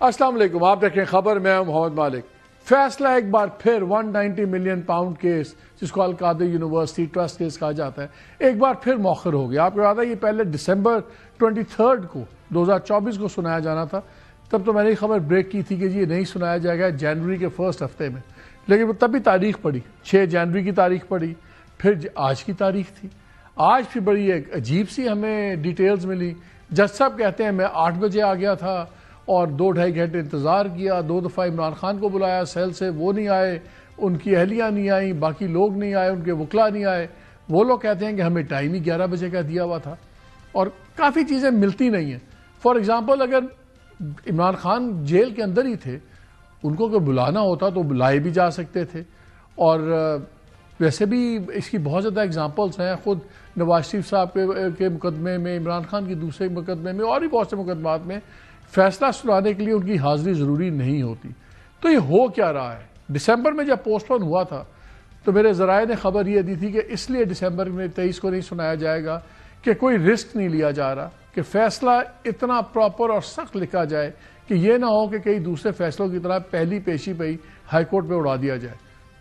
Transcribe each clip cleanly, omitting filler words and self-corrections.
السلام علیکم، آپ دیکھیں خبر، میں ہوں محمد مالک۔ فیصلہ ایک بار پھر 190 ملین پاؤنڈ کیس، جس کو القادر یونیورسٹی ٹرسٹ کیس کہا جاتا ہے، ایک بار پھر مؤخر ہو گیا۔ آپ کو یاد ہے یہ پہلے دسمبر 23 کو 2024 کو سنایا جانا تھا۔ تب تو میں نے خبر بریک کی تھی کہ یہ نہیں سنایا جائے گا جنوری کے فرسٹ ہفتے میں، لیکن تب بھی تاریخ پڑی، 6 جنوری کی تاریخ پڑی، پھر آج کی تاریخ تھی۔ آج بھی بڑی ایک عجیب سی ہمیں ڈیٹیلز ملی۔ جج صاحب کہتے ہیں میں 8 بجے آ گیا تھا اور 2-2.5 گھنٹے انتظار کیا، 2 دفعہ عمران خان کو بلایا سیل سے، وہ نہیں آئے، ان کی اہلیہ نہیں آئیں، باقی لوگ نہیں آئے، ان کے وکلا نہیں آئے۔ وہ لوگ کہتے ہیں کہ ہمیں ٹائم ہی 11 بجے کا دیا ہوا تھا، اور کافی چیزیں ملتی نہیں ہیں۔ فار ایگزامپل، اگر عمران خان جیل کے اندر ہی تھے، ان کو کوئی بلانا ہوتا تو بلائے بھی جا سکتے تھے۔ اور ویسے بھی اس کی بہت زیادہ اگزامپلس ہیں، خود نواز شریف صاحب کے مقدمے میں، عمران خان کی دوسرے مقدمے میں، اور بھی بہت سے مقدمات میں فیصلہ سنانے کے لیے ان کی حاضری ضروری نہیں ہوتی۔ تو یہ ہو کیا رہا ہے؟ دسمبر میں جب پوسٹ پون ہوا تھا تو میرے ذرائع نے خبر یہ دی تھی کہ اس لیے دسمبر میں 23 کو نہیں سنایا جائے گا کہ کوئی رسک نہیں لیا جا رہا کہ فیصلہ اتنا پراپر اور سخت لکھا جائے کہ یہ نہ ہو کہ کئی دوسرے فیصلوں کی طرح پہلی پیشی پہ ہی ہائی کورٹ پہ اڑا دیا جائے۔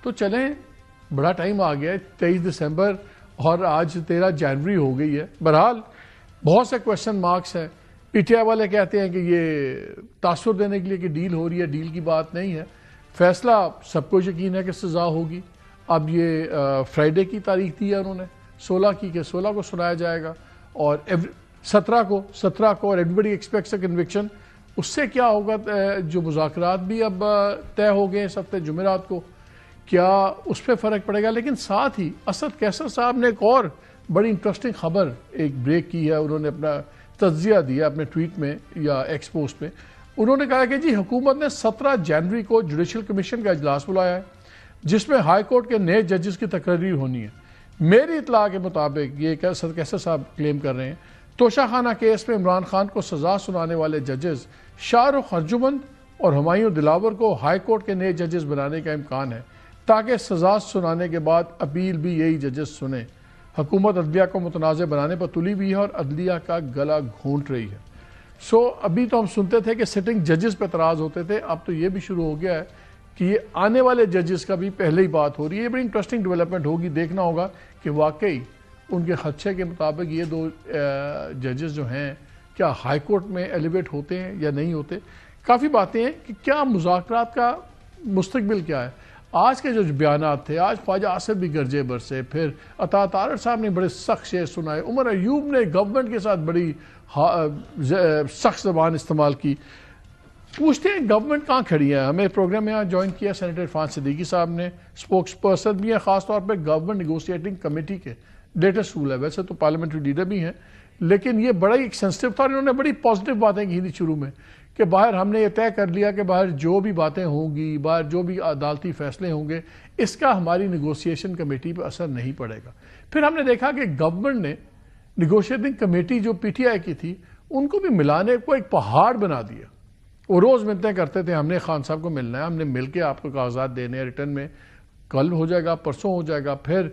تو چلیں، بڑا ٹائم آ گیا ہے، 23 دسمبر اور آج 13 جنوری ہو گئی ہے۔ بہرحال بہت سے کوشچن مارکس ہیں۔ پی ٹی آئی والے کہتے ہیں کہ یہ تاثر دینے کے لیے کہ ڈیل ہو رہی ہے، ڈیل کی بات نہیں ہے۔ فیصلہ سب کو یقین ہے کہ سزا ہوگی۔ اب یہ فرائیڈے کی تاریخ دی ہے انہوں نے، 16 کی، کہ 16 کو سنایا جائے گا، اور 17 کو، اور ایوری بڈی ایکسپیکٹس اے کنوکشن۔ اس سے کیا ہوگا؟ جو مذاکرات بھی اب طے ہو گئے اس ہفتے جمعرات کو، کیا اس پہ فرق پڑے گا؟ لیکن ساتھ ہی اسد کیسر صاحب نے ایک اور بڑی انٹرسٹنگ خبر ایک بریک کی ہے۔ انہوں نے اپنا تجزیہ دیا اپنے ٹویٹ میں یا ایکس پوسٹ میں۔ انہوں نے کہا کہ جی حکومت نے 17 جنوری کو جوڈیشل کمیشن کا اجلاس بلایا ہے، جس میں ہائی کورٹ کے نئے ججز کی تقرری ہونی ہے۔ میری اطلاع کے مطابق، یہ اسد کیسر صاحب کلیم کر رہے ہیں، توشہ خانہ کیس میں عمران خان کو سزا سنانے والے ججز شاہ رخ ارجمند اور ہمایوں دلاور کو ہائی کورٹ کے نئے ججز بنانے کا امکان ہے، تاکہ سزا سنانے کے بعد اپیل بھی یہی ججز سنیں۔ حکومت عدلیہ کو متنازع بنانے پر تلی ہوئی ہے اور عدلیہ کا گلا گھونٹ رہی ہے۔ ابھی تو ہم سنتے تھے کہ سٹنگ ججز پہ اعتراض ہوتے تھے، اب تو یہ بھی شروع ہو گیا ہے کہ یہ آنے والے ججز کا بھی پہلے ہی بات ہو رہی ہے۔ یہ بڑی انٹرسٹنگ ڈیولپمنٹ ہوگی، دیکھنا ہوگا کہ واقعی ان کے خدشے کے مطابق یہ 2 ججز جو ہیں کیا ہائی کورٹ میں ایلیویٹ ہوتے ہیں یا نہیں ہوتے۔ کافی باتیں ہیں کہ کیا مذاکرات کا مستقبل کیا ہے۔ آج کے جو بیانات تھے، آج خواجہ آصف بھی گرجے برسے، پھر عطا طارق صاحب نے بڑے سخت شعر سنائے، عمر ایوب نے گورنمنٹ کے ساتھ بڑی سخت زبان استعمال کی۔ پوچھتے ہیں گورنمنٹ کہاں کھڑی ہے؟ ہمیں پروگرام میں جوائن کیا سینیٹر عرفان صدیقی صاحب نے، اسپوکس پرسن بھی ہیں خاص طور پہ گورنمنٹ نیگوشیٹنگ کمیٹی کے، لیٹسٹ رول ہے، ویسے تو پارلیمنٹری لیڈر بھی ہیں، لیکن یہ بڑا ہی ایک سینسٹیو تھا۔ انہوں نے بڑی پازیٹیو باتیں کی تھی شروع میں کہ باہر ہم نے یہ طے کر لیا کہ باہر جو بھی باتیں ہوں گی، باہر جو بھی عدالتی فیصلے ہوں گے، اس کا ہماری نیگوشیشن کمیٹی پہ اثر نہیں پڑے گا۔ پھر ہم نے دیکھا کہ گورنمنٹ نے نیگوشیٹنگ کمیٹی جو پی ٹی آئی کی تھی، ان کو بھی ملانے کو ایک پہاڑ بنا دیا۔ وہ روز ملتے کرتے تھے، ہم نے خان صاحب کو ملنا ہے، ہم نے مل کے آپ کو کاغذات دینے ہیں ریٹرن میں، کل ہو جائے گا، پرسوں ہو جائے گا۔ پھر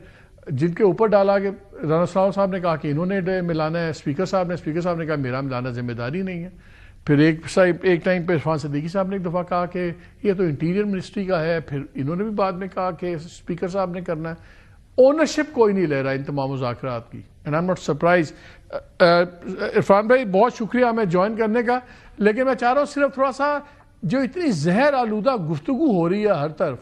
جن کے اوپر ڈالا کہ رانا سلاؤ صاحب نے کہا کہ انہوں نے ملانا ہے، اسپیکر صاحب نے کہا میرا ملانا ذمہ داری نہیں ہے۔ پھر ایک ٹائم پہ عرفان صدیقی صاحب نے ایک دفعہ کہا کہ یہ تو انٹیریئر منسٹری کا ہے، پھر انہوں نے بھی بعد میں کہا کہ اسپیکر صاحب نے کرنا ہے۔ اونرشپ کوئی نہیں لے رہا ان تمام مذاکرات کی، and I am not surprise. Irfan بھائی بہت شکریہ ہمیں جوائن کرنے کا، لیکن میں چاہ رہا ہوں صرف تھوڑا سا، جو اتنی زہر آلودہ گفتگو ہو رہی ہے ہر طرف،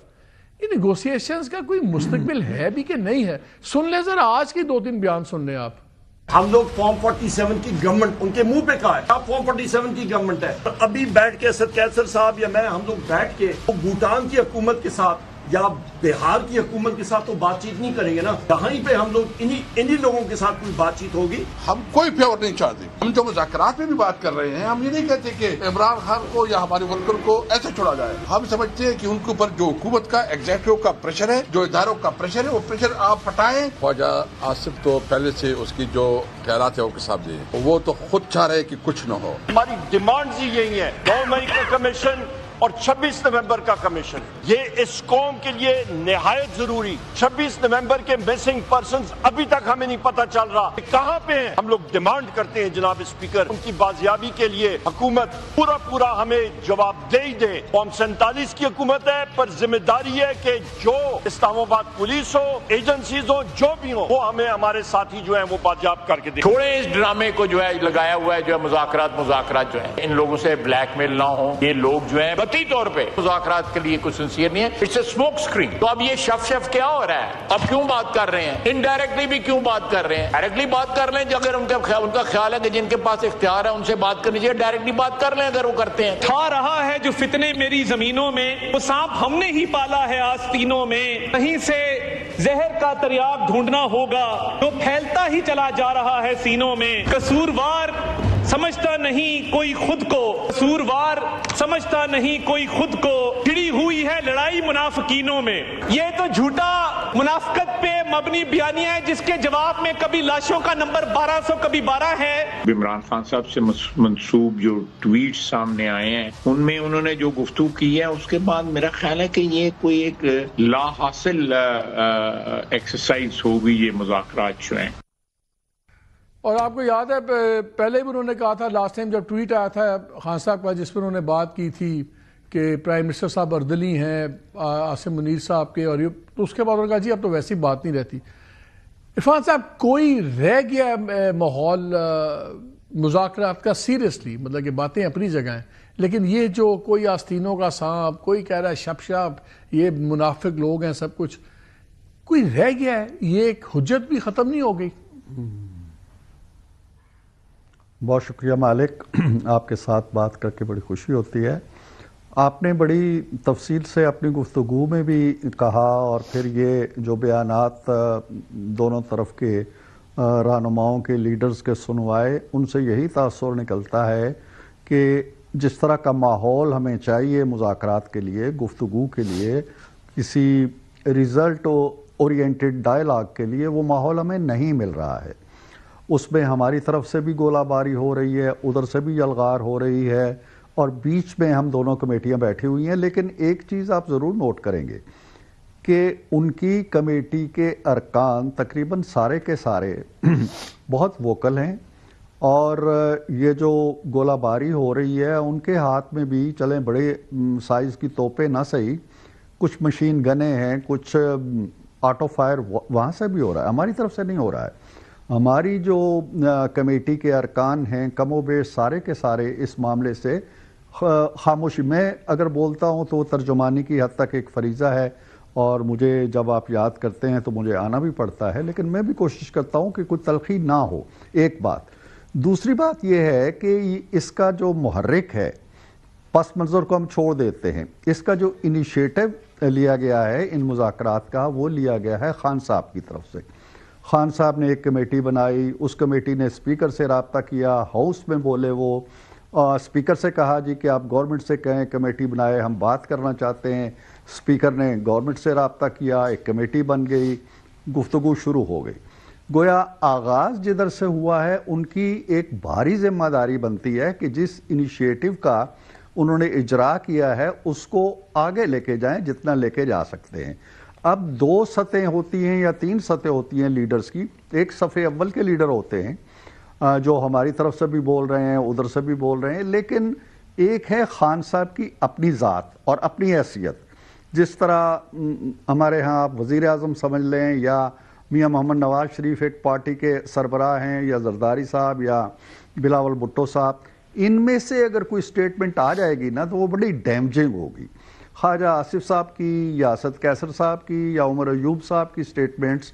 یہ نیگوسیشنز کا کوئی مستقبل ہے بھی کہ نہیں ہے؟ سن لیں ذرا آج کی 2-3 بیان سن لیں آپ۔ ہم لوگ فارم 47 کی گورنمنٹ، ان کے منہ پہ کہا ہے آپ فارم 47 کی گورنمنٹ ہے۔ ابھی بیٹھ کے اسد کیسر صاحب یا میں، ہم لوگ بیٹھ کے بھوٹان کی حکومت کے ساتھ یا بہار کی حکومت کے ساتھ تو بات چیت نہیں کریں گے نا، یہاں ہی پہ ہم لوگ انہی لوگوں کے ساتھ کوئی بات چیت ہوگی۔ ہم کوئی فیور نہیں چاہتے۔ ہم جو مذاکرات میں بھی بات کر رہے ہیں، ہم یہ نہیں کہتے کہ عمران خان کو یا ہمارے ورکر کو ایسے چھوڑا جائے۔ ہم سمجھتے ہیں کہ ان کے اوپر جو حکومت کا ایگزیکٹو کا پریشر ہے، جو اداروں کا پریشر ہے، وہ پریشر آپ ہٹائیں۔ خواجہ آصف تو پہلے سے اس کی جو خیالات ہے وہ صاحب دے، وہ تو خود چاہ رہے کہ کچھ نہ ہو۔ ہماری ڈیمانڈز ہی یہی ہیں، 2 مئی کا کمیشن، اور 26 نومبر کا کمیشن. یہ اس قوم کے لیے نہایت ضروری. 26 نومبر کے مسنگ پرسنز ابھی تک ہمیں نہیں پتہ چل رہا کہ کہاں پہ ہیں. ہم لوگ ڈیمانڈ کرتے ہیں جناب اسپیکر ان کی بازیابی کے لیے حکومت پورا ہمیں جواب دے دے. قوم 47 کی حکومت ہے پر ذمہ داری ہے کہ جو اسلام آباد پولیس ہو ایجنسیز ہو جو بھی ہو وہ ہمیں ہمارے ساتھی جو ہیں وہ بازیاب کر کے دیں. چھوڑیں اس ڈرامے کو جو ہے لگایا ہوا ہے جو ہے مذاکرات جو ہے ان لوگوں سے بلیک میل نہ ہو. یہ لوگ جو ہیں قطعی طور پہ مذاکرات کے لیے کوئی سنسیئر نہیں ہے. It's a smoke screen. تو اب یہ شف کیا ہو رہا ہے؟ اب کیوں بات کر رہے ہیں؟ انڈائریکٹلی بھی کیوں بات کر رہے ہیں؟ ڈائریکٹلی بات کر لیں اگر ان کا خیال ہے کہ جن کے پاس اختیار ہے ان سے بات کرنی چاہیے. ڈائریکٹلی بات کر لیں اگر وہ کرتے ہیں. کھا رہا ہے جو فتنے میری زمینوں میں وہ سانپ ہم نے ہی پالا ہے آستینوں میں. کہیں سے زہر کا تریاق ڈھونڈنا ہوگا جو پھیلتا ہی چلا جا رہا ہے سینوں میں. قصوروار سمجھتا نہیں کوئی خود کو. قصوروار سمجھتا نہیں کوئی خود کو. چھڑی ہوئی ہے لڑائی منافقینوں میں. یہ تو جھوٹا منافقت پہ مبنی بیانیہ ہے جس کے جواب میں کبھی لاشوں کا نمبر 1200 کبھی 12 ہے. عمران خان صاحب سے منسوب جو ٹویٹ سامنے آئے ہیں ان میں انہوں نے جو گفتگو کی ہے اس کے بعد میرا خیال ہے کہ یہ کوئی ایک لا حاصل ایکسرسائز ہوگی یہ مذاکرات جو ہیں. اور آپ کو یاد ہے پہلے بھی انہوں نے کہا تھا لاسٹ ٹائم جب ٹویٹ آیا تھا خان صاحب کا جس پر انہوں نے بات کی تھی کہ پرائم منسٹر صاحب اردلی ہیں عاصم منیر صاحب کے اور تو اس کے بعد انہوں نے کہا جی اب تو ویسی بات نہیں رہتی. عرفان صاحب کوئی رہ گیا ماحول مذاکرات کا سیریسلی مطلب کہ باتیں اپنی جگہ ہیں لیکن یہ جو کوئی آستینوں کا سانپ کوئی کہہ رہا ہے شپ یہ منافق لوگ ہیں سب کچھ کوئی رہ گیا ہے یہ ایک حجت بھی ختم نہیں ہو گئی. بہت شکریہ مالک. آپ کے ساتھ بات کر کے بڑی خوشی ہوتی ہے. آپ نے بڑی تفصیل سے اپنی گفتگو میں بھی کہا اور پھر یہ جو بیانات دونوں طرف کے رہنماؤں کے لیڈرز کے سنوائے ان سے یہی تاثر نکلتا ہے کہ جس طرح کا ماحول ہمیں چاہیے مذاکرات کے لیے گفتگو کے لیے کسی ریزلٹ اورینٹڈ ڈائلاگ کے لیے وہ ماحول ہمیں نہیں مل رہا ہے. اس میں ہماری طرف سے بھی گولہ باری ہو رہی ہے ادھر سے بھی یلغار ہو رہی ہے اور بیچ میں ہم دونوں کمیٹیاں بیٹھی ہوئی ہیں. لیکن ایک چیز آپ ضرور نوٹ کریں گے کہ ان کی کمیٹی کے ارکان تقریباً سارے کے سارے بہت ووکل ہیں اور یہ جو گولہ باری ہو رہی ہے ان کے ہاتھ میں بھی چلیں بڑے سائز کی توپیں نہ صحیح کچھ مشین گنیں ہیں کچھ آٹو فائر وہاں سے بھی ہو رہا ہے ہماری طرف سے نہیں ہو رہا ہے. ہماری جو کمیٹی کے ارکان ہیں کم و بیش سارے کے سارے اس معاملے سے خاموشی میں اگر بولتا ہوں تو ترجمانی کی حد تک ایک فریضہ ہے اور مجھے جب آپ یاد کرتے ہیں تو مجھے آنا بھی پڑتا ہے لیکن میں بھی کوشش کرتا ہوں کہ کوئی تلخی نہ ہو. ایک بات. دوسری بات یہ ہے کہ اس کا جو محرک ہے پس منظر کو ہم چھوڑ دیتے ہیں. اس کا جو انیشیٹو لیا گیا ہے ان مذاکرات کا وہ لیا گیا ہے خان صاحب کی طرف سے. خان صاحب نے ایک کمیٹی بنائی اس کمیٹی نے اسپیکر سے رابطہ کیا ہاؤس میں بولے وہ اسپیکر سے کہا جی کہ آپ گورنمنٹ سے کہیں کمیٹی بنائے ہم بات کرنا چاہتے ہیں. اسپیکر نے گورنمنٹ سے رابطہ کیا ایک کمیٹی بن گئی گفتگو شروع ہو گئی. گویا آغاز جدھر سے ہوا ہے ان کی ایک بھاری ذمہ داری بنتی ہے کہ جس انیشیٹو کا انہوں نے اجرا کیا ہے اس کو آگے لے کے جائیں جتنا لے کے جا سکتے ہیں. اب 2 سطحیں ہوتی ہیں یا 3 سطحیں ہوتی ہیں لیڈرز کی. ایک صف اول کے لیڈر ہوتے ہیں جو ہماری طرف سے بھی بول رہے ہیں ادھر سے بھی بول رہے ہیں لیکن ایک ہے خان صاحب کی اپنی ذات اور اپنی حیثیت. جس طرح ہمارے ہاں آپ وزیر اعظم سمجھ لیں یا میاں محمد نواز شریف ایک پارٹی کے سربراہ ہیں یا زرداری صاحب یا بلاول بھٹو صاحب ان میں سے اگر کوئی سٹیٹمنٹ آ جائے گی نا تو وہ بڑی ڈیمیجنگ ہوگی. خواجہ آصف صاحب کی یا اسد کیسر صاحب کی یا عمر ایوب صاحب کی سٹیٹمنٹس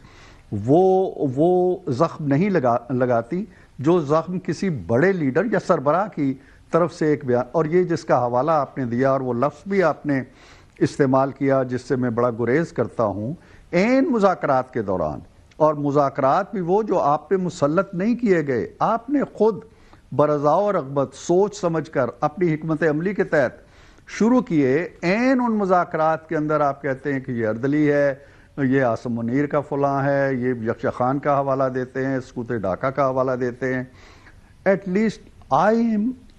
وہ زخم نہیں لگاتی جو زخم کسی بڑے لیڈر یا سربراہ کی طرف سے ایک بیان. اور یہ جس کا حوالہ آپ نے دیا اور وہ لفظ بھی آپ نے استعمال کیا جس سے میں بڑا گریز کرتا ہوں عین مذاکرات کے دوران اور مذاکرات بھی وہ جو آپ پہ مسلط نہیں کیے گئے آپ نے خود برضا و رغبت سوچ سمجھ کر اپنی حکمت عملی کے تحت شروع کیے. عین ان مذاکرات کے اندر آپ کہتے ہیں کہ یہ اردلی ہے یہ عاصم منیر کا فلاں ہے یہ یکشا خان کا حوالہ دیتے ہیں سکوت ڈھاکہ کا حوالہ دیتے ہیں. At least I am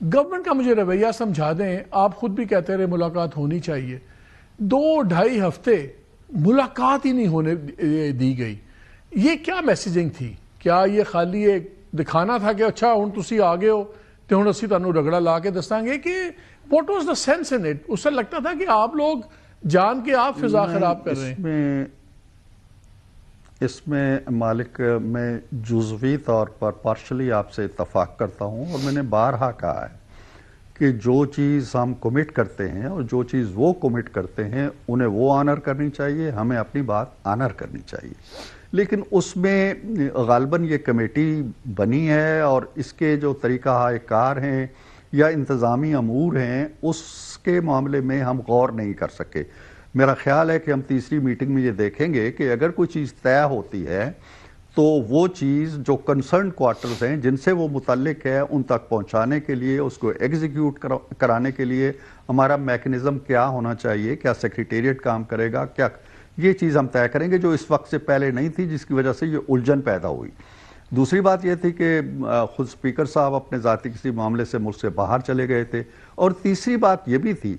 government کا مجھے رویہ سمجھا دیں. آپ خود بھی کہتے رہے ملاقات ہونی چاہیے, 2-2.5 ہفتے ملاقات ہی نہیں ہونے دی گئی. یہ کیا میسیجنگ تھی؟ کیا یہ خالی ایک دکھانا تھا کہ اچھا ہن تسی آ گئے ہو تے ہن اسی تانوں رگڑا لا کے دساں گے, کہ what was the sense in it? اس سے لگتا تھا کہ آپ لوگ جان کے آپ فضا خراب کر رہے ہیں. اس میں مالک میں جزوی طور پر پارشلی آپ سے اتفاق کرتا ہوں, اور میں نے بارہا کہا ہے کہ جو چیز ہم کمٹ کرتے ہیں اور جو چیز وہ کمٹ کرتے ہیں انہیں وہ آنر کرنی چاہیے, ہمیں اپنی بات آنر کرنی چاہیے. لیکن اس میں غالباً یہ کمیٹی بنی ہے اور اس کے جو طریقہ کار ہیں یا انتظامی امور ہیں اس کے معاملے میں ہم غور نہیں کر سکے. میرا خیال ہے کہ ہم تیسری میٹنگ میں یہ دیکھیں گے کہ اگر کوئی چیز طے ہوتی ہے تو وہ چیز جو کنسرن کوارٹرز ہیں جن سے وہ متعلق ہے ان تک پہنچانے کے لیے, اس کو ایگزیکیوٹ کرانے کے لیے ہمارا میکنزم کیا ہونا چاہیے, کیا سیکریٹریٹ کام کرے گا, کیا یہ چیز ہم طے کریں گے جو اس وقت سے پہلے نہیں تھی, جس کی وجہ سے یہ الجھن پیدا ہوئی. دوسری بات یہ تھی کہ خود سپیکر صاحب اپنے ذاتی کسی معاملے سے ملک سے باہر چلے گئے تھے. اور تیسری بات یہ بھی تھی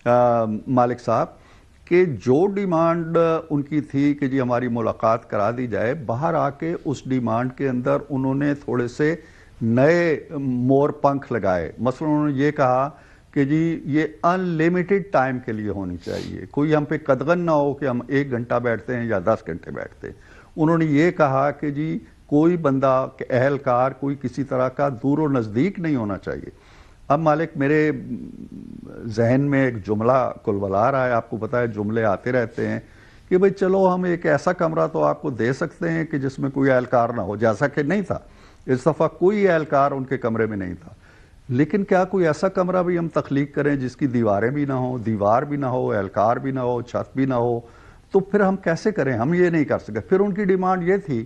مالک صاحب کہ جو ڈیمانڈ ان کی تھی کہ جی ہماری ملاقات کرا دی جائے, باہر آ کے اس ڈیمانڈ کے اندر انہوں نے تھوڑے سے نئے مور پنکھ لگائے. مثلا انہوں نے یہ کہا کہ جی یہ ان لیمیٹڈ ٹائم کے لیے ہونی چاہیے, کوئی ہم پہ قدغن نہ ہو کہ ہم 1 گھنٹہ بیٹھتے ہیں یا 10 گھنٹے بیٹھتے ہیں. انہوں نے یہ کہا کہ جی کوئی بندہ اہلکار کوئی کسی طرح کا دور و نزدیک نہیں ہونا چاہیے. اب مالک میرے ذہن میں ایک جملہ کلبلا رہا ہے, آپ کو پتا ہے جملے آتے رہتے ہیں کہ بھئی چلو ہم ایک ایسا کمرہ تو آپ کو دے سکتے ہیں کہ جس میں کوئی اہلکار نہ ہو, جیسا کہ نہیں تھا اس دفعہ, کوئی اہلکار ان کے کمرے میں نہیں تھا. لیکن کیا کوئی ایسا کمرہ بھی ہم تخلیق کریں جس کی دیواریں بھی نہ ہوں, دیوار بھی نہ ہو, اہلکار بھی نہ ہو, چھت بھی نہ ہو, تو پھر ہم کیسے کریں؟ ہم یہ نہیں کر سکتے. پھر ان کی ڈیمانڈ یہ تھی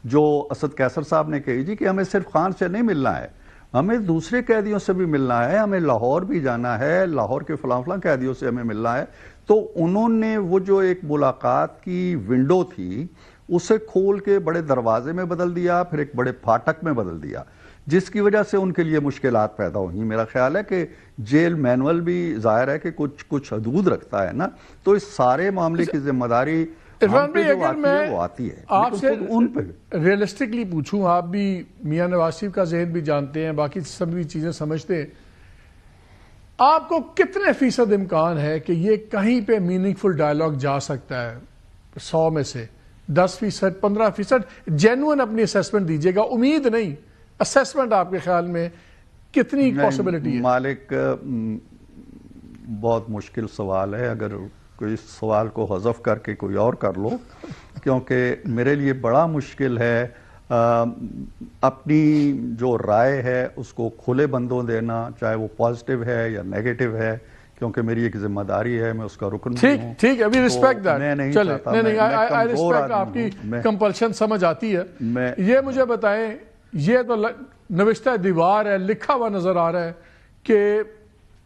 جو اسد قیصر صاحب نے کہی جی کہ ہمیں صرف خان سے نہیں ملنا ہے, ہمیں دوسرے قیدیوں سے بھی ملنا ہے, ہمیں لاہور بھی جانا ہے, لاہور کے فلاں فلاں قیدیوں سے ہمیں ملنا ہے. تو انہوں نے وہ جو ایک ملاقات کی ونڈو تھی اسے کھول کے بڑے دروازے میں بدل دیا, پھر ایک بڑے پھاٹک میں بدل دیا, جس کی وجہ سے ان کے لیے مشکلات پیدا ہوئی. میرا خیال ہے کہ جیل مینول بھی ظاہر ہے کہ کچھ حدود رکھتا ہے نا, تو اس سارے معاملے کی ذمہ داری عرفان بھائی اگر میں وہ آتی ہے. آپ سے ریئلسٹکلی پوچھوں, آپ بھی میاں نواز شریف کا ذہن بھی جانتے ہیں, باقی سبھی چیزیں سمجھتے ہیں, آپ کو کتنے فیصد امکان ہے کہ یہ کہیں پہ میننگ فل ڈائلاگ جا سکتا ہے؟ 100 میں سے 10%, 15%, جینوئن اپنی اسیسمنٹ دیجیے گا, امید نہیں, اسیسمنٹ آپ کے خیال میں کتنی پاسبلٹی ہے؟ مالک بہت مشکل سوال ہے, اگر کوئی سوال کو حذف کر کے کوئی اور کر لو, کیونکہ میرے لیے بڑا مشکل ہے اپنی جو رائے ہے اس کو کھلے بندوں دینا, چاہے وہ پازیٹیو ہے یا نیگیٹو ہے, کیونکہ میری ایک ذمہ داری ہے, میں اس کا رکن بھی ہوں. ٹھیک ہے, ابھی ریسپیکٹ دیٹ. میں نہیں چاہتا, آئی ریسپیکٹ آپ کی کمپلشن, سمجھ آتی ہے. یہ مجھے بتائیں, یہ تو نوشتہ دیوار ہے, لکھا ہوا نظر آ رہا ہے کہ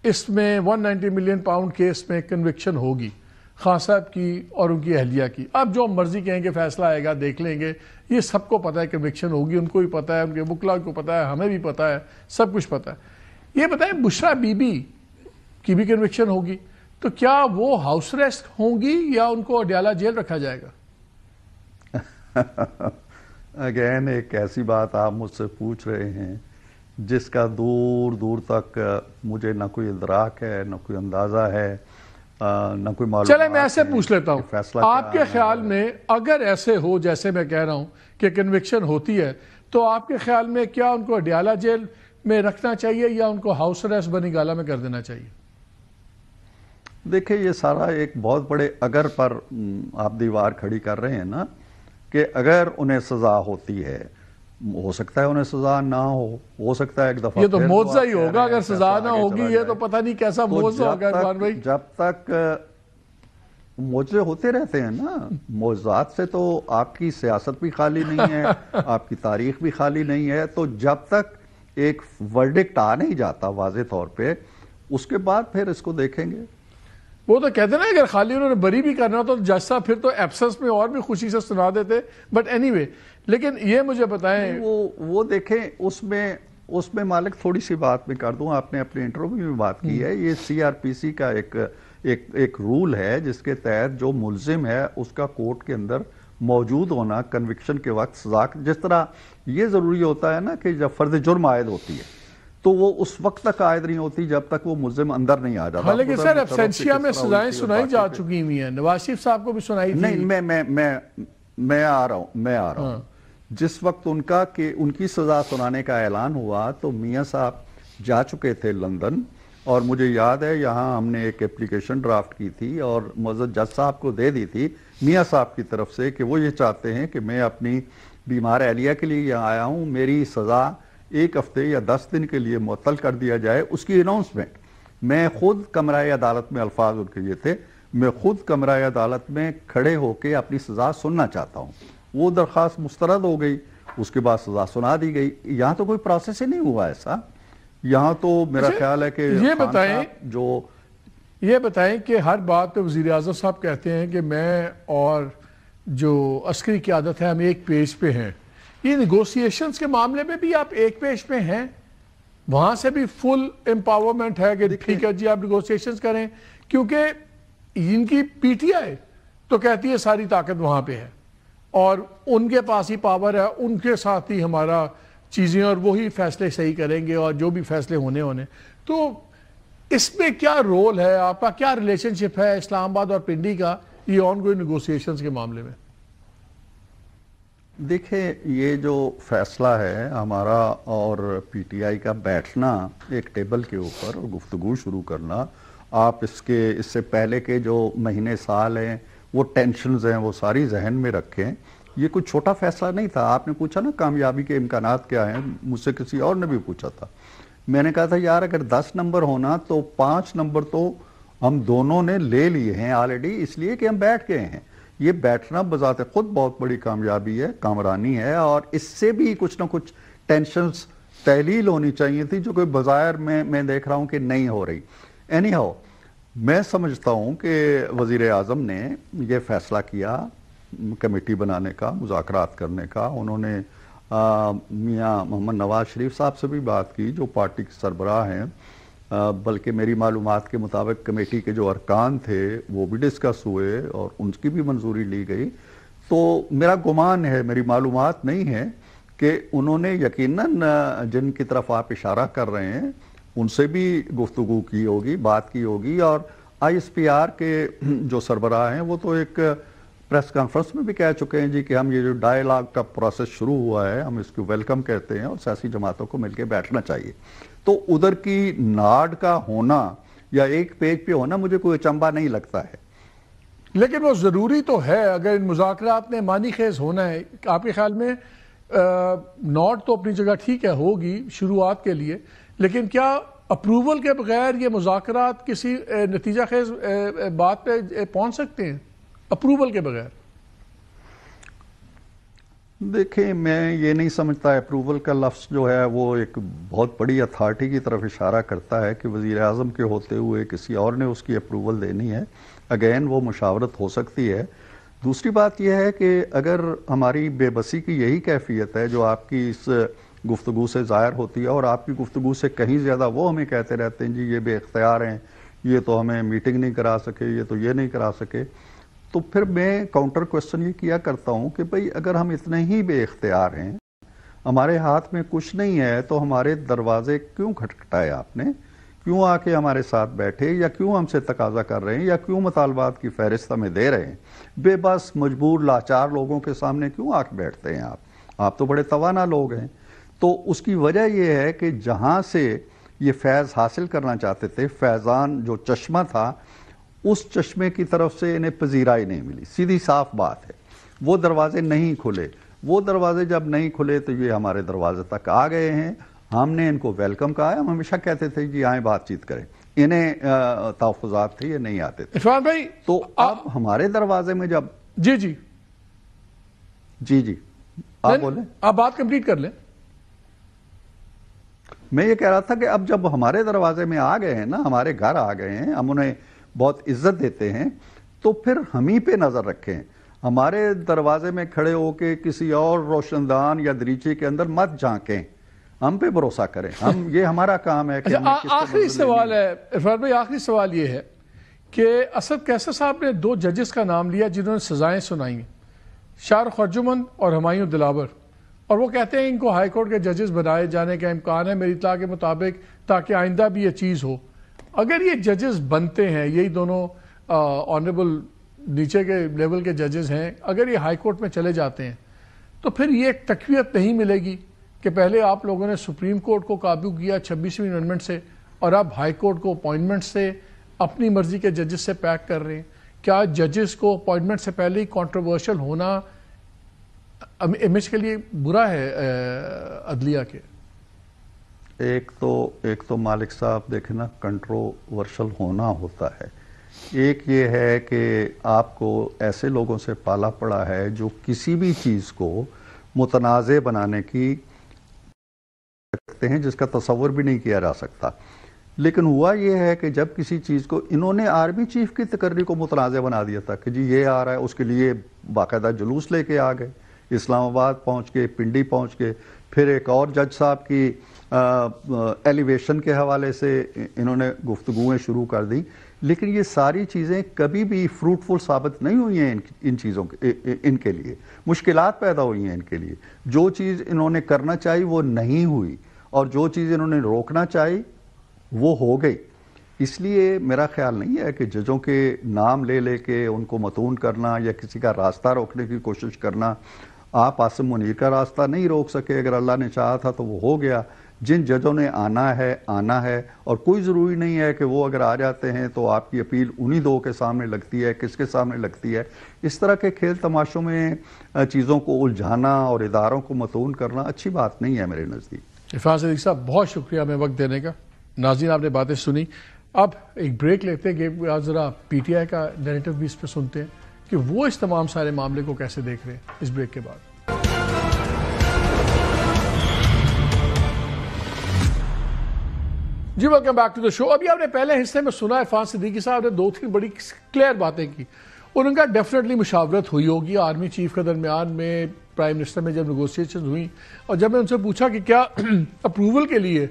اس میں 190 ملین پاؤنڈ کیس میں کنوکشن ہوگی خان صاحب کی اور ان کی اہلیہ کی. اب جو مرضی کہیں کہ فیصلہ آئے گا دیکھ لیں گے, یہ سب کو پتہ ہے کنوکشن ہوگی, ان کو بھی پتہ ہے, ان کے وکلا کو پتہ ہے, ہمیں بھی پتہ ہے, سب کچھ پتہ ہے. یہ بتائیں بشرا بی بی کی بھی کنوکشن ہوگی, تو کیا وہ ہاؤس ریسٹ ہوں گی یا ان کو اڈیالہ جیل رکھا جائے گا؟ اگین ایک ایسی بات آپ مجھ سے پوچھ رہے ہیں جس کا دور دور تک مجھے نہ کوئی ادراک ہے, نہ کوئی اندازہ ہے, نہ کوئی معلومات. چلے میں ایسے پوچھ لیتا ہوں, آپ کے خیال میں اگر ایسے ہو جیسے میں کہہ رہا ہوں کہ کنوکشن ہوتی ہے, تو آپ کے خیال میں کیا ان کو اڈیالہ جیل میں رکھنا چاہیے یا ان کو ہاؤس اریسٹ بنی گالہ میں کر دینا چاہیے؟ دیکھیں یہ سارا ایک بہت بڑے اگر پر آپ دیوار کھڑی کر رہے ہیں نا, کہ اگر انہیں سزا ہوتی ہے, ہو سکتا ہے انہیں سزا نہ ہو سکتا ہے ایک دفعہ. یہ تو موضوع ہی ہوگا اگر سزا نہ ہوگی, یہ تو پتہ نہیں کیسا موضوع ہوگا عرفان بھائی. جب تک موضوع ہوتے رہتے ہیں نا, موضوعات سے تو آپ کی سیاست بھی خالی نہیں ہے, آپ کی تاریخ بھی خالی نہیں ہے, تو جب تک ایک ورڈکٹ آ نہیں جاتا واضح طور پہ, اس کے بعد پھر اس کو دیکھیں گے. وہ تو کہتے ہیں نا اگر خالی انہوں نے بری بھی کرنا تو جج صاحب پھر تو ایبسنس میں اور بھی خوشی سے سنا دیتے, بٹ اینی وے. لیکن یہ مجھے بتائیں, وہ دیکھیں اس میں اس میں مالک تھوڑی سی بات میں کر دوں، آپ نے اپنے انٹرویو میں بات کی ہے، یہ سی آر پی سی کا ایک رول ہے جس کے تحت جو ملزم ہے اس کا کورٹ کے اندر موجود ہونا کنوکشن کے وقت سزا، جس طرح یہ ضروری ہوتا ہے نا کہ جب فرد جرم عائد ہوتی ہے تو وہ اس وقت تک عائد نہیں ہوتی جب تک وہ ملزم اندر نہیں آ جاتا۔ لیکن سر ابسینشیا میں سزائیں سنائی جا چکی ہوئی ہیں، نواز شریف صاحب کو بھی سنائی تھی۔ نہیں، میں آ رہا ہوں جس وقت ان کی سزا سنانے کا اعلان ہوا تو میاں صاحب جا چکے تھے لندن، اور مجھے یاد ہے یہاں ہم نے ایک اپلیکیشن ڈرافٹ کی تھی اور معزز جج صاحب کو دے دی تھی میاں صاحب کی طرف سے کہ وہ یہ چاہتے ہیں کہ میں اپنی بیمار اہلیہ کے لیے یہاں آیا ہوں، میری سزا 1 ہفتے یا 10 دن کے لیے معطل کر دیا جائے، اس کی اناؤنسمنٹ۔ میں خود کمرہ عدالت میں، الفاظ ان کے یہ تھے، میں خود کمرہ عدالت میں کھڑے ہو کے اپنی سزا سننا چاہتا ہوں۔ وہ درخواست مسترد ہو گئی، اس کے بعد سزا سنا دی گئی۔ یہاں تو کوئی پروسیس ہی نہیں ہوا ایسا، یہاں تو میرا خیال ہے کہ یہ بتائیں کہ ہر بات پہ وزیر اعظم صاحب کہتے ہیں کہ میں اور جو عسکری قیادت ہے ہم ایک پیج پہ ہیں، یہ نیگوسیشنز کے معاملے میں بھی آپ ایک پیج پہ ہیں؟ وہاں سے بھی فل امپاورمنٹ ہے کہ ٹھیک ہے جی آپ نیگوسیشنز کریں، کیونکہ ان کی پی ٹی آئی تو کہتی ہے ساری طاقت وہاں پہ ہے اور ان کے پاس ہی پاور ہے، ان کے ساتھ ہی ہمارا چیزیں، اور وہی فیصلے صحیح کریں گے اور جو بھی فیصلے ہونے۔ تو اس میں کیا رول ہے آپ کا، کیا ریلیشن شپ ہے اسلام آباد اور پنڈی کا یہ آن گوئنگ نیگوسیشنز کے معاملے میں؟ دیکھیں، یہ جو فیصلہ ہے ہمارا اور پی ٹی آئی کا بیٹھنا ایک ٹیبل کے اوپر اور گفتگو شروع کرنا، آپ اس سے پہلے کے جو مہینے سال ہیں وہ ٹینشنز ہیں وہ ساری ذہن میں رکھیں۔ یہ کوئی چھوٹا فیصلہ نہیں تھا۔ آپ نے پوچھا نا کامیابی کے امکانات کیا ہیں، مجھ سے کسی اور نے بھی پوچھا تھا، میں نے کہا تھا یار اگر 10 نمبر ہونا تو 5 نمبر تو ہم دونوں نے لے لیے ہیں آلریڈی، اس لیے کہ ہم بیٹھ گئے ہیں۔ یہ بیٹھنا بذات خود بہت بڑی کامیابی ہے، کامرانی ہے، اور اس سے بھی کچھ نہ کچھ ٹینشنز تحلیل ہونی چاہیے تھی جو کہ بظاہر میں دیکھ رہا ہوں کہ نہیں ہو رہی۔ اینی ہاؤ، میں سمجھتا ہوں کہ وزیر اعظم نے یہ فیصلہ کیا کمیٹی بنانے کا، مذاکرات کرنے کا۔ انہوں نے میاں محمد نواز شریف صاحب سے بھی بات کی جو پارٹی کے سربراہ ہیں، بلکہ میری معلومات کے مطابق کمیٹی کے جو ارکان تھے وہ بھی ڈسکس ہوئے اور ان کی بھی منظوری لی گئی۔ تو میرا گمان ہے، میری معلومات نہیں ہے، کہ انہوں نے یقیناً جن کی طرف آپ اشارہ کر رہے ہیں ان سے بھی گفتگو کی ہوگی، بات کی ہوگی، اور آئی ایس پی آر کے جو سربراہ ہیں وہ تو ایک پریس کانفرنس میں بھی کہہ چکے ہیں جی کہ ہم یہ جو ڈائیلاگ کا پروسیس شروع ہوا ہے ہم اس کو ویلکم کہتے ہیں اور سیاسی جماعتوں کو مل کے بیٹھنا چاہیے۔ تو ادھر کی ناڈ کا ہونا یا ایک پیج پہ ہونا مجھے کوئی اچنبھا نہیں لگتا ہے، لیکن وہ ضروری تو ہے اگر ان مذاکرات میں معنی خیز ہونا ہے۔ آپ کے خیال میں ناڈ تو اپنی جگہ ٹھیک ہے ہوگی شروعات کے لیے، لیکن کیا اپروول کے بغیر یہ مذاکرات کسی نتیجہ خیز بات پہ پہنچ سکتے ہیں اپروول کے بغیر؟ دیکھیں، میں یہ نہیں سمجھتا اپروول کا لفظ جو ہے وہ ایک بہت بڑی اتھارٹی کی طرف اشارہ کرتا ہے کہ وزیر اعظم کے ہوتے ہوئے کسی اور نے اس کی اپروول دینی ہے۔ اگین وہ مشاورت ہو سکتی ہے۔ دوسری بات یہ ہے کہ اگر ہماری بے بسی کی یہی کیفیت ہے جو آپ کی اس گفتگو سے ظاہر ہوتی ہے، اور آپ کی گفتگو سے کہیں زیادہ وہ ہمیں کہتے رہتے ہیں جی یہ بے اختیار ہیں، یہ تو ہمیں میٹنگ نہیں کرا سکے، یہ تو یہ نہیں کرا سکے، تو پھر میں کاؤنٹر کوسچن یہ کیا کرتا ہوں کہ بھئی اگر ہم اتنے ہی بے اختیار ہیں، ہمارے ہاتھ میں کچھ نہیں ہے، تو ہمارے دروازے کیوں کھٹکھٹائے آپ نے؟ کیوں آ کے ہمارے ساتھ بیٹھے، یا کیوں ہم سے تقاضا کر رہے ہیں، یا کیوں مطالبات کی فہرست ہمیں دے رہے ہیں؟ بے بس مجبور لاچار لوگوں کے سامنے کیوں آ کے بیٹھتے ہیں آپ تو بڑے توانا لوگ ہیں۔ تو اس کی وجہ یہ ہے کہ جہاں سے یہ فیض حاصل کرنا چاہتے تھے، فیضان جو چشمہ تھا، اس چشمے کی طرف سے انہیں پذیرائی نہیں ملی۔ سیدھی صاف بات ہے، وہ دروازے نہیں کھلے۔ وہ دروازے جب نہیں کھلے تو یہ ہمارے دروازے تک آ گئے ہیں، ہم نے ان کو ویلکم کہا ہے۔ ہم ہمیشہ کہتے تھے جی آئیں بات چیت کریں، انہیں تحفظات تھے، یہ نہیں آتے تھے۔ عرفان بھائی تو اب ہمارے دروازے میں جب جی آپ بولیں، آپ بات کمپلیٹ کر لیں۔ میں یہ کہہ رہا تھا کہ اب جب ہمارے دروازے میں آ گئے ہیں نا، ہمارے گھر آ گئے ہیں، ہم انہیں بہت عزت دیتے ہیں، تو پھر ہم ہی پہ نظر رکھیں۔ ہمارے دروازے میں کھڑے ہو کے کسی اور روشندان یا دریچے کے اندر مت جھانکیں۔ ہم پہ بھروسہ کریں. یہ ہمارا کام ہے کہ آخری سوال ہے عرفان بھائی، آخری سوال یہ ہے کہ اسد قیصر صاحب نے 2 ججز کا نام لیا جنہوں نے سزائیں سنائی ہیں، شاہ رخ ارجمند اور ہمایوں دلاور، اور وہ کہتے ہیں ان کو ہائی کورٹ کے ججز بنائے جانے کا امکان ہے میری اطلاع کے مطابق، تاکہ آئندہ بھی یہ چیز ہو. اگر یہ ججز بنتے ہیں، یہی دونوں آنریبل نیچے کے لیول کے ججز ہیں، اگر یہ ہائی کورٹ میں چلے جاتے ہیں تو پھر یہ ایک تقویت نہیں ملے گی کہ پہلے آپ لوگوں نے سپریم کورٹ کو قابو کیا 26ویں امینڈمنٹ سے، اور اب ہائی کورٹ کو اپوائنٹمنٹ سے اپنی مرضی کے ججز سے پیک کر رہے ہیں. کیا ججز کو اپوائنٹمنٹ سے پہلے ہی کنٹروورشل ہونا امیج کے لیے برا ہے عدلیہ کے؟ ایک تو مالک صاحب دیکھیں نا، کنٹروورشل ہونا ہوتا ہے. ایک یہ ہے کہ آپ کو ایسے لوگوں سے پالا پڑا ہے جو کسی بھی چیز کو متنازع بنانے کی سکتے ہیں، جس کا تصور بھی نہیں کیا جا سکتا. لیکن ہوا یہ ہے کہ جب کسی چیز کو انہوں نے آرمی چیف کی تقرری کو متنازع بنا دیا تھا کہ جی یہ آ رہا ہے، اس کے لیے باقاعدہ جلوس لے کے آ گئے، اسلام آباد پہنچ کے، پنڈی پہنچ کے، پھر ایک اور جج صاحب کی ایلیویشن کے حوالے سے انہوں نے گفتگویں شروع کر دی. لیکن یہ ساری چیزیں کبھی بھی فروٹفل ثابت نہیں ہوئی ہیں ان چیزوں ان کے لیے. مشکلات پیدا ہوئی ہیں ان کے لیے. جو چیز انہوں نے کرنا چاہی وہ نہیں ہوئی، اور جو چیز انہوں نے روکنا چاہی وہ ہو گئی. اس لیے میرا خیال نہیں ہے کہ ججوں کے نام لے لے کے ان کو متون کرنا یا کسی کا راستہ روکنے کی کوشش کرنا. آپ عاصم منیر کا راستہ نہیں روک سکے، اگر اللہ نے چاہا تھا تو وہ ہو گیا. جن ججوں نے آنا ہے، اور کوئی ضروری نہیں ہے کہ وہ اگر آ جاتے ہیں تو آپ کی اپیل انہی 2 کے سامنے لگتی ہے، کس کے سامنے لگتی ہے. اس طرح کے کھیل تماشوں میں چیزوں کو الجھانا اور اداروں کو متون کرنا اچھی بات نہیں ہے میرے نزدیک. عرفان صدیقی صاحب بہت شکریہ ہمیں وقت دینے کا. ناظرین آپ نے باتیں سنی، اب ایک بریک لیتے ہیں کہ آپ ذرا پی ٹی آئی کا نیریٹو بھی اس پہ سنتے ہیں کہ وہ اس تمام سارے معاملے کو کیسے دیکھ رہے ہیں اس بریک کے بعد. جی ویلکم بیک ٹو دا شو. ابھی آپ نے پہلے حصے میں سنا عرفان صدیقی صاحب نے 2-3 بڑی کلیئر باتیں کی. انہوں نے کہا ڈیفینیٹلی مشاورت ہوئی ہوگی آرمی چیف کے درمیان میں، پرائم منسٹر میں جب نیگوسیشن ہوئی، اور جب میں ان سے پوچھا کہ کیا اپروول کے لیے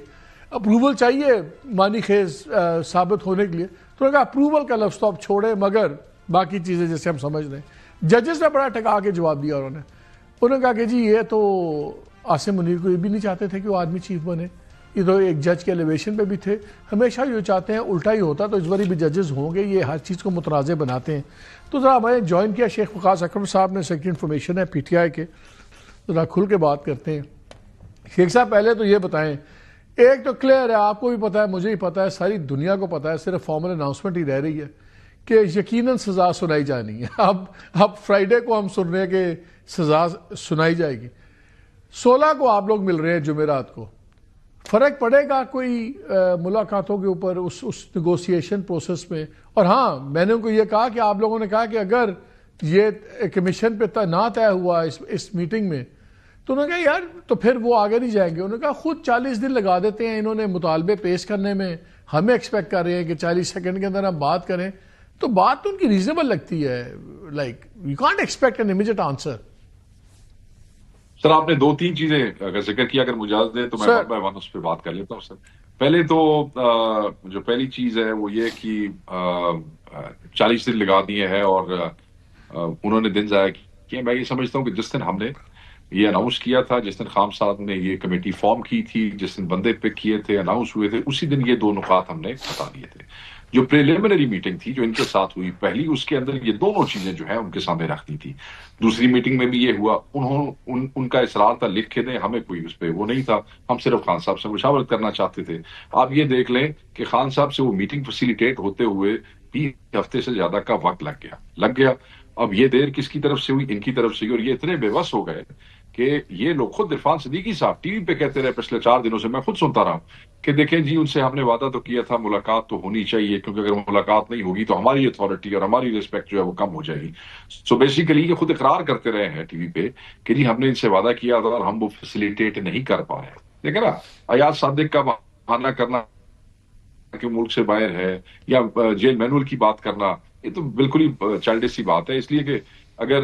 اپروول چاہیے معنی خیز ثابت ہونے کے لیے، تو انہوں نے کہا اپروول کا لفظ تو آپ چھوڑیں مگر باقی چیزیں جیسے ہم سمجھ رہے ہیں. ججز نے بڑا ٹکا کے جواب دیا. انہوں نے کہا کہ جی یہ تو عاصم منیر کو یہ بھی نہیں چاہتے تھے کہ وہ آرمی چیف بنے، یہ تو ایک جج کے ایلیویشن پہ بھی تھے. ہمیشہ جو چاہتے ہیں الٹا ہی ہوتا، تو اس باری بھی ججز ہوں گے، یہ ہر چیز کو متنازع بناتے ہیں. تو ذرا ہمیں جوائن کیا شیخ وقاص اکرم صاحب نے، سیکرٹری انفارمیشن ہے پی ٹی آئی کے. ذرا کھل کے بات کرتے ہیں. شیخ صاحب پہلے تو یہ بتائیں، ایک تو کلیئر ہے، آپ کو بھی پتا ہے، مجھے ہی پتا ہے، ساری دنیا کو پتا ہے، صرف فارمل اناؤنسمنٹ ہی رہ رہی ہے کہ یقیناً سزا سنائی جانی ہے. اب فرائیڈے کو ہم سن رہے ہیں کہ سزا سنائی جائے گی. 16 کو آپ لوگ مل رہے ہیں جمعرات کو. فرق پڑے گا کوئی ملاقاتوں کے اوپر اس نیگوسیشن پروسیس میں؟ اور ہاں میں نے ان کو یہ کہا کہ آپ لوگوں نے کہا کہ اگر یہ کمیشن پہ نہ طے ہوا اس میٹنگ میں تو انہوں نے کہا یار تو پھر وہ آگے نہیں جائیں گے. انہوں نے کہا خود 40 دن لگا دیتے ہیں انہوں نے مطالبے پیش کرنے میں، ہمیں ایکسپیکٹ کر رہے ہیں کہ 40 سیکنڈ کے اندر ہم بات کریں. تو بات تو ان کی ریزنیبل لگتی ہے، like you can't expect an immediate answer. Sir آپ نے 2-3 چیزیں اگر ذکر کیا، اگر مجاز دیں تو میں ون بائی ون اس پہ بات کر لیتا ہوں. سر پہلے تو جو پہلی چیز ہے وہ یہ کہ 40 دن لگا دیے ہیں اور انہوں نے دن ضائع کیے. میں یہ سمجھتا ہوں کہ جس دن ہم نے یہ اناؤنس کیا تھا، جس دن خام صاحب نے یہ کمیٹی فارم کی تھی، جس دن بندے پک کیے تھے، اناؤنس ہوئے تھے، اسی دن یہ 2 نکات ہم نے بتا دیے تھے. جو پریلیمنری میٹنگ تھی جو ان کے ساتھ ہوئی پہلی، اس کے اندر یہ دونوں چیزیں جو ہیں ان کے سامنے رکھ دی تھی. دوسری میٹنگ میں بھی یہ ہوا، ان کا اصرار تھا لکھ کے دیں، ہمیں کوئی اس پہ وہ نہیں تھا، ہم صرف خان صاحب سے مشاورت کرنا چاہتے تھے. آپ یہ دیکھ لیں کہ خان صاحب سے وہ میٹنگ فیسیلیٹیٹ ہوتے ہوئے 20 ہفتے سے زیادہ کا وقت لگ گیا. اب یہ دیر کس کی طرف سے ہوئی؟ ان کی طرف سے. اور یہ اتنے بے بس ہو گئے کہ یہ لوگ خود عرفان صدیقی صاحب ٹی وی پہ کہتے رہے پچھلے 4 دنوں سے، میں خود سنتا رہا ہوں کہ دیکھیں جی ان سے ہم نے وعدہ تو کیا تھا، ملاقات تو ہونی چاہیے، کیونکہ اگر ملاقات نہیں ہوگی تو ہماری اتھارٹی اور ہماری ریسپیکٹ جو ہے وہ کم ہو جائے گی. سو بیسیکلی یہ خود اقرار کرتے رہے ہیں ٹی وی پہ کہ جی ہم نے ان سے وعدہ کیا تھا اور ہم وہ فیسیلیٹیٹ نہیں کر پائے. دیکھیں نا، ایاز صادق کا بہانہ کرنا کہ ملک سے باہر ہے یا جیل مینول کی بات کرنا، یہ تو بالکل ہی چائلڈش سی بات ہے. اس لیے کہ اگر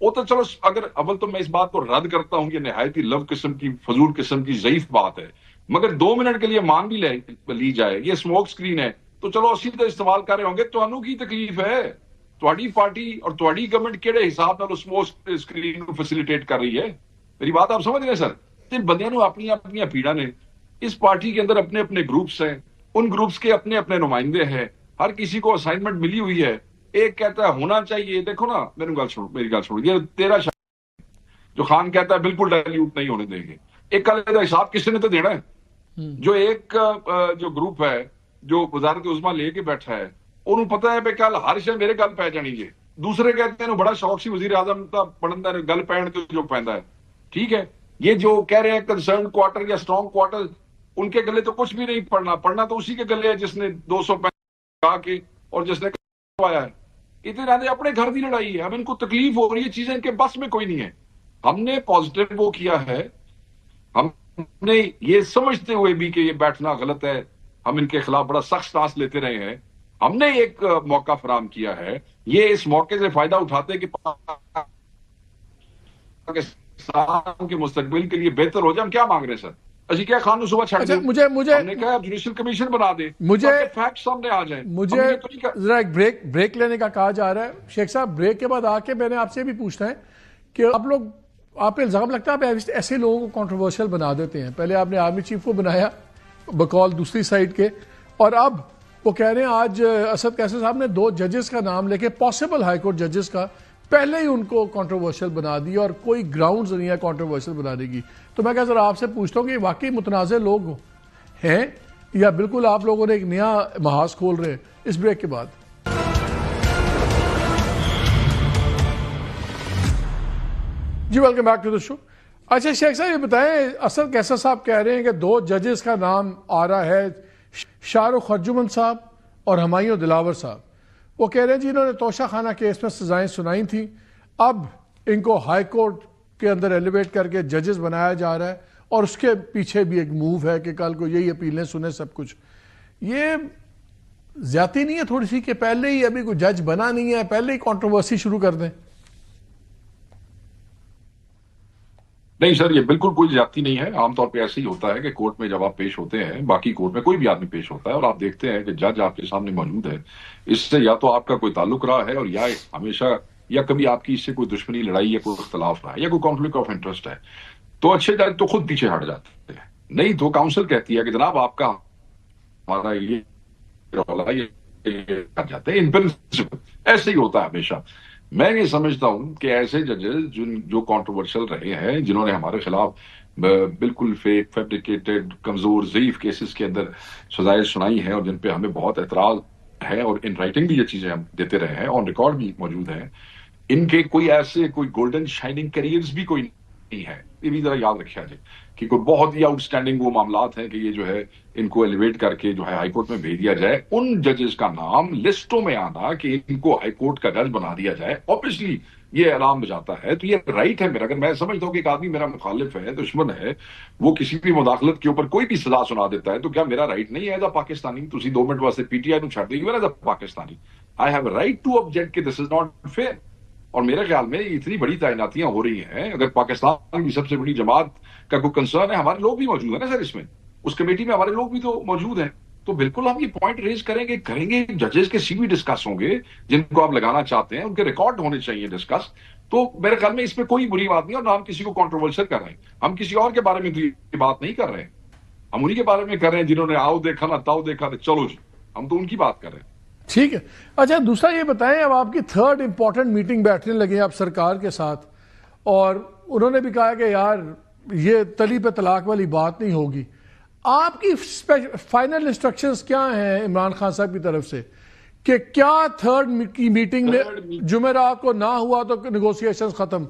وہ تو چلو اگر اول تو میں اس بات کو رد کرتا ہوں کہ نہایت ہی لو قسم کی فضول قسم کی ضعیف بات ہے، مگر 2 منٹ کے لیے مان بھی لی جائے یہ اسموک سکرین ہے تو چلو اسی تو استعمال کر رہے ہوں گے، تو کی تکلیف ہے؟ تہاڈی پارٹی اور تہاڈی گورنمنٹ کیڑے حساب نال اسموک سکرین کو فیسیلیٹیٹ کر رہی ہے؟ میری بات آپ سمجھ رہے ہیں سر؟ تے بندیاں نو اپنی اپنی پیڑا نے، اس پارٹی کے اندر اپنے اپنے گروپس ہیں، ان گروپس کے اپنے اپنے نمائندے ہیں، ہر کسی کو اسائنمنٹ ملی ہوئی ہے، ایک کہتا ہے ہونا چاہیے، دیکھو نا میری گل سنو، یہ تیرا جو خان کہتا ہے بالکل ڈائلیوٹ نہیں ہونے دیں گے، ایک کل کا حساب کس نے تو دینا ہے؟ جو ایک جو گروپ ہے جو وزارت عظمیٰ لے کے بیٹھا ہے انہوں پتہ ہے پہ کل ہر شے میرے گل پہ جانی ہے، دوسرے کہتے ہیں بڑا شوق سی وزیر اعظم کا پڑھندا ہے گل پہن تو جو پہندا ہے، ٹھیک ہے؟ یہ جو کہہ رہے ہیں کنسرن کوارٹر یا سٹرونگ کوارٹر، ان کے گلے تو کچھ بھی نہیں پڑھنا تو اسی کے گلے ہے جس نے 200 کہا کے اور جس نے آیا ہے، اتنے رہتے اپنے گھر کی لڑائی ہے، اب ان کو تکلیف ہو رہی ہے، چیزیں ان کے بس میں کوئی نہیں ہے۔ ہم نے پازیٹیو وہ کیا ہے، ہم نے یہ سمجھتے ہوئے بھی کہ یہ بیٹھنا غلط ہے، ہم ان کے خلاف بڑا سخت سانس لیتے رہے ہیں، ہم نے ایک موقع فراہم کیا ہے، یہ اس موقع سے فائدہ اٹھاتے کہ پاکستان کے مستقبل کے لیے بہتر ہو جائے۔ ہم کیا مانگ رہے ہیں سر؟ اسی کیا خان کو صبح چھڑ دیں، ہم نے کہا جوڈیشل کمیشن بنا دے تاکہ فیکٹ سامنے آ جائیں۔ مجھے ذرا ایک بریک لینے کا کہا جا رہا ہے شیخ صاحب، بریک کے بعد آ کے میں نے آپ سے بھی پوچھنا ہے کہ آپ پہ الزام لگتا ہے آپ ایسے لوگوں کو کنٹروورشل بنا دیتے ہیں، پہلے آپ نے آرمی چیف کو بنایا بقول دوسری سائڈ کے، اور اب وہ کہہ رہے ہیں آج اسد قیصر صاحب نے 2 ججز کا نام لے کے پاسبل ہائی کورٹ ججز کا پہلے ہی ان کو کنٹروورشل بنا دیا اور کوئی گراؤنڈز نہیں ہے کنٹروورشل بنانے کی۔ تو میں کہا ذرا آپ سے پوچھتا ہوں کہ واقعی متنازع لوگ ہیں یا بالکل آپ لوگوں نے ایک نیا محاذ کھول رہے ہیں؟ اس بریک کے بعد جی ویلکم بیک ٹو دا شو۔ اچھا شیخ صاحب یہ بتائیں، اسد قیصر صاحب کہہ رہے ہیں کہ 2 ججز کا نام آ رہا ہے، شاہ رخ ارجمن صاحب اور ہمایوں دلاور صاحب، وہ کہہ رہے ہیں جی انہوں نے توشہ خانہ کیس میں سزائیں سنائی تھیں، اب ان کو ہائی کورٹ کے اندر ایلیویٹ کر کے ججز بنایا جا رہا ہے، اور اس کے پیچھے بھی ایک موو ہے کہ کل کو یہی اپیلیں سنیں سب کچھ۔ یہ زیادتی نہیں ہے تھوڑی سی کہ پہلے ہی ابھی کوئی جج بنا نہیں ہے پہلے ہی کنٹروورسی شروع کر دیں؟ نہیں سر، یہ بالکل کوئی زیادتی نہیں ہے، عام طور پہ ایسے ہی ہوتا ہے کہ کورٹ میں جب آپ پیش ہوتے ہیں، باقی کورٹ میں کوئی بھی آدمی پیش ہوتا ہے اور آپ دیکھتے ہیں کہ جج آپ کے سامنے موجود ہے، اس سے یا تو آپ کا کوئی تعلق رہا ہے اور یا ہمیشہ یا کبھی آپ کی اس سے کوئی دشمنی لڑائی یا کوئی اختلاف رہا ہے یا کوئی کانفلکٹ آف انٹرسٹ ہے، تو اچھے جج تو خود پیچھے ہٹ جاتے ہیں، نہیں تو کاؤنسل کہتی ہے کہ جناب آپ کا ہمارا یہ ہٹ جاتے ہیں، ان پرنسپل ایسے ہی ہوتا ہے ہمیشہ۔ میں یہ سمجھتا ہوں کہ ایسے ججز جو کنٹروورشل رہے ہیں، جنہوں نے ہمارے خلاف بالکل فیک فیبریکیٹڈ کمزور ضعیف کیسز کے اندر سزائیں سنائی ہیں اور جن پہ ہمیں بہت اعتراض ہے اور ان رائٹنگ بھی یہ چیزیں ہم دیتے رہے ہیں، آن ریکارڈ بھی موجود ہیں، ان کے کوئی ایسے کوئی گولڈن شائننگ کیریئرز بھی کوئی نہیں ہے، یہ بھی ذرا یاد رکھا جائے کہ کوئی بہت ہی آؤٹ اسٹینڈنگ وہ معاملات ہیں کہ یہ جو ہے ان کو ایلیویٹ کر کے جو ہے ہائی کورٹ میں بھیج دیا جائے، ان ججز کا نام لسٹوں میں آنا کہ ان کو ہائی کورٹ کا جج بنا دیا جائے، اوبیسلی یہ الارم بجاتا ہے، تو یہ رائٹ ہے میرا۔ اگر میں سمجھتا ہوں کہ ایک آدمی میرا مخالف ہے، دشمن ہے، وہ کسی بھی مداخلت کے اوپر کوئی بھی سزا سنا دیتا ہے، تو کیا میرا رائٹ نہیں ہے ایز اے پاکستانی؟ تسی 2 منٹ واسطے پی ٹی آئی نو چھڑ دیں گے as a Pakistani, I have a right to object کہ دس از ناٹ فیئر۔ اور میرے خیال میں اتنی بڑی تعیناتیاں ہو رہی ہیں، اگر پاکستان کی سب سے بڑی جماعت کا کوئی کنسرن ہے، ہمارے لوگ بھی موجود ہیں نا سر، اس میں اس کمیٹی میں ہمارے لوگ بھی تو موجود ہیں، تو بالکل ہم یہ پوائنٹ ریز کریں گے، ججز کے سی بھی ڈسکس ہوں گے جن کو آپ لگانا چاہتے ہیں، ان کے ریکارڈ ہونے چاہیے ڈسکس، تو میرے خیال میں اس میں کوئی بری بات نہیں، اور نہ ہم کسی کو کنٹروورشل کر رہے ہیں، ہم کسی اور کے بارے میں یہ بات نہیں کر رہے ہیں، ہم انہی کے بارے میں کر رہے ہیں جنہوں نے آؤ دیکھا نہ تاؤ دیکھا، تو چلو جی ہم تو ان کی بات کر رہے ہیں۔ ٹھیک ہے۔ اچھا دوسرا یہ بتائیں، اب آپ کی 3rd امپورٹنٹ میٹنگ بیٹھنے لگے آپ سرکار کے ساتھ، اور انہوں نے بھی کہا کہ یار یہ تلی پہ طلاق والی بات نہیں ہوگی، آپ کی فائنل انسٹرکشنز کیا ہیں عمران خان صاحب کی طرف سے کہ کیا 3rd کی میٹنگ میں جمعرات کو نہ ہوا تو نیگوسیشنز ختم؟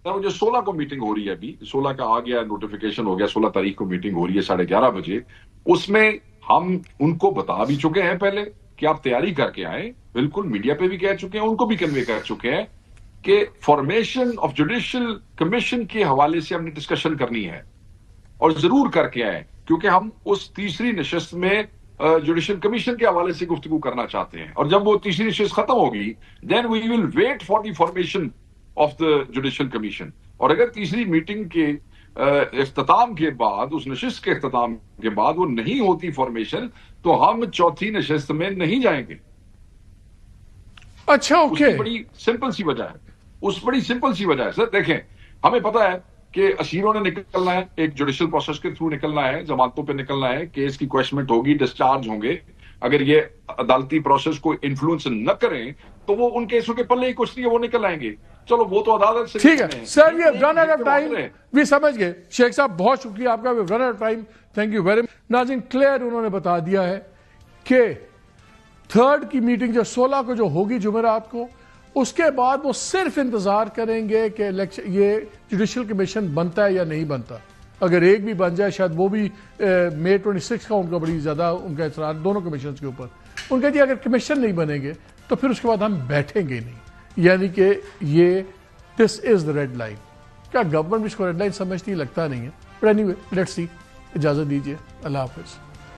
جو 16 کو میٹنگ ہو رہی ہے، ابھی 16 کا آ گیا نوٹیفیکیشن ہو گیا، 16 تاریخ کو میٹنگ ہو رہی ہے 11:30 بجے، اس میں ہم ان کو بتا بھی چکے ہیں پہلے کہ آپ تیاری کر کے آئیں، بالکل میڈیا پہ بھی کہہ چکے ہیں، ان کو بھی کنوے کر چکے ہیں کہ فارمیشن آف جوڈیشل کمیشن کے حوالے سے ہم نے ڈسکشن کرنی ہے، اور ضرور کر کے آئیں، کیونکہ ہم اس تیسری نشست میں جوڈیشل کمیشن کے حوالے سے گفتگو کرنا چاہتے ہیں. اور جب وہ تیسری نشست ختم ہوگی then we will wait for the formation of the judicial commission. اور اگر تیسری میٹنگ کے اختتام کے بعد, اس نشست کے اختتام کے بعد وہ نہیں ہوتی فارمیشن, تو ہم چوتھی نشست میں نہیں جائیں گے. اچھا اوکے, بڑی سمپل سی وجہ ہے, بڑی سمپل سی وجہ ہے. سر دیکھیں, ہمیں پتا ہے کہ اسیروں نے نکلنا ہے, ایک جوڈیشل پروسیس کے تھرو نکلنا ہے, ضمانتوں پہ نکلنا ہے, کیس کی کویشمنٹ ہوگی, ڈسچارج ہوں گے. اگر یہ عدالتی پروسیس کو انفلوئنس نہ کریں تو وہ ان کیسوں کے پلے ہی کچھ نہیں ہے, وہ نکل آئیں گے. چلو وہ تو عدالت سے ٹھیک ہے سر, یہ رن آؤٹ آف ٹائم بھی سمجھ گئے. شیخ صاحب بہت شکریہ آپ کا, run out of time, thank you very much. ناظرین کلیئر انہوں نے بتا دیا ہے کہ تھرڈ کی میٹنگ جو 16 کو جو ہوگی جمعرات کو, اس کے بعد وہ صرف انتظار کریں گے کہ یہ جوڈیشل کمیشن بنتا ہے یا نہیں بنتا. اگر ایک بھی بن جائے شاید وہ بھی مئی 26 کا ان کا بڑی زیادہ ان کا اصرار دونوں کمیشنز کے اوپر. ان کا جی اگر کمیشن نہیں بنیں گے تو پھر اس کے بعد ہم بیٹھیں گے نہیں. یعنی کہ یہ دس از دا ریڈ لائن. کیا گورنمنٹ بھی اس کو ریڈ لائن سمجھتی لگتا نہیں ہے, but any way let's see. اجازت دیجیے, اللہ حافظ.